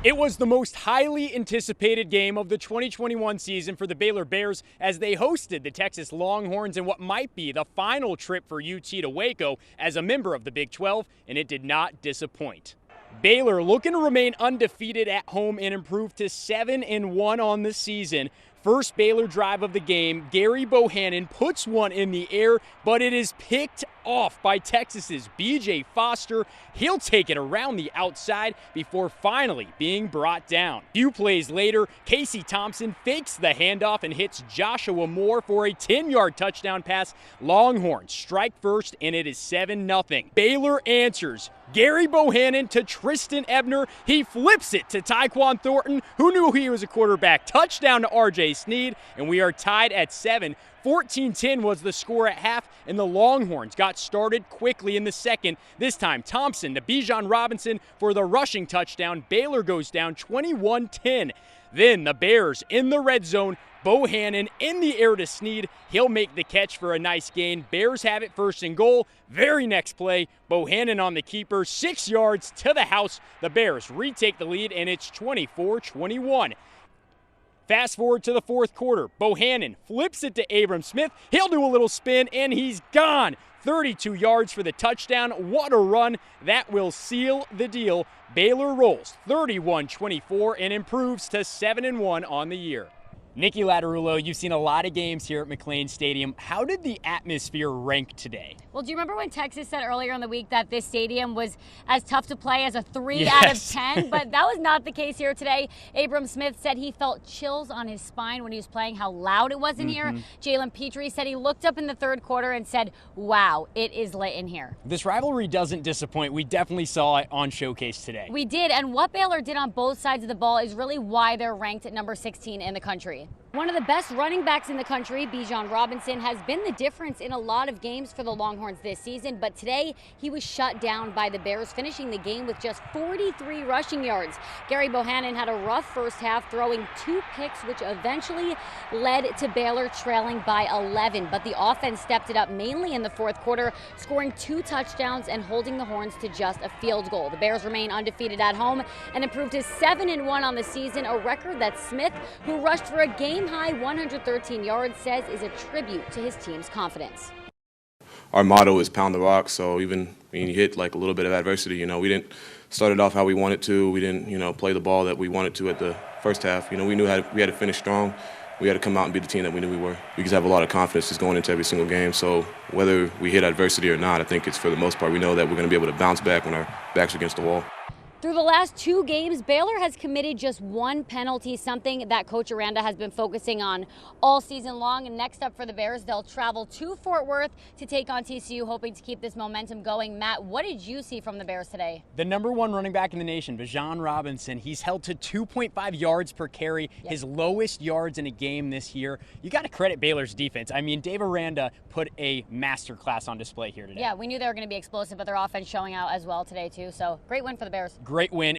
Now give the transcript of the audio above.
It was the most highly anticipated game of the 2021 season for the Baylor Bears as they hosted the Texas Longhorns in what might be the final trip for UT to Waco as a member of the Big 12, and it did not disappoint. Baylor looking to remain undefeated at home and improve to 7-1 on the season. First Baylor drive of the game, Gary Bohannon puts one in the air, but it is picked off by Texas's B.J. Foster. He'll take it around the outside before finally being brought down. Few plays later, Casey Thompson fakes the handoff and hits Joshua Moore for a 10-yard touchdown pass. Longhorns strike first, and it is 7-0. Baylor answers. Gary Bohannon to Tristan Ebner. He flips it to Tyquan Thornton, who knew he was a quarterback. Touchdown to R.J. Sneed, and we are tied at 7. 14-10 was the score at half, and the Longhorns got started quickly in the second. This time, Thompson to Bijan Robinson for the rushing touchdown. Baylor goes down 21-10. Then the Bears in the red zone. Bohannon in the air to Sneed. He'll make the catch for a nice gain. Bears have it first and goal. Very next play, Bohannon on the keeper, 6 yards to the house. The Bears retake the lead, and it's 24-21. Fast forward to the fourth quarter. Bohannon flips it to Abram Smith. He'll do a little spin, and he's gone. 32 yards for the touchdown. What a run. That will seal the deal. Baylor rolls 31-24 and improves to 7-1 on the year. Nicky Laterulo, you've seen a lot of games here at McLane Stadium. How did the atmosphere rank today? Well, do you remember when Texas said earlier in the week that this stadium was as tough to play as a 3 out of 10? But that was not the case here today. Abram Smith said he felt chills on his spine when he was playing, how loud it was in here. Jalen Petrie said he looked up in the third quarter and said, wow, it is lit in here. This rivalry doesn't disappoint. We definitely saw it on Showcase today. We did, and what Baylor did on both sides of the ball is really why they're ranked at number 16 in the country. One of the best running backs in the country, Bijan Robinson, has been the difference in a lot of games for the Longhorns this season, but today he was shut down by the Bears, finishing the game with just 43 rushing yards. Gary Bohannon had a rough first half, throwing 2 picks, which eventually led to Baylor trailing by 11, but the offense stepped it up mainly in the fourth quarter, scoring 2 touchdowns and holding the Horns to just a field goal. The Bears remain undefeated at home and improved to 7-1 on the season, a record that Smith, who rushed for a game-high 113 yards, says is a tribute to his team's confidence. Our motto is pound the rock, so even when you hit like a little bit of adversity, we didn't start it off how we wanted to. We didn't, play the ball that we wanted to at the first half. We knew we had to finish strong. We had to come out and be the team that we knew we were. We just have a lot of confidence just going into every single game. So whether we hit adversity or not, I think it's for the most part we know that we're going to be able to bounce back when our backs are against the wall. Through the last 2 games, Baylor has committed just 1 penalty, something that Coach Aranda has been focusing on all season long. And next up for the Bears, they'll travel to Fort Worth to take on TCU, hoping to keep this momentum going. Matt, what did you see from the Bears today? The number 1 running back in the nation, Bijan Robinson, he's held to 2.5 yards per carry, his lowest yards in a game this year. You got to credit Baylor's defense. I mean, Dave Aranda put a masterclass on display here today. Yeah, we knew they were going to be explosive, but their offense showing out as well today too. So great win for the Bears. Great win.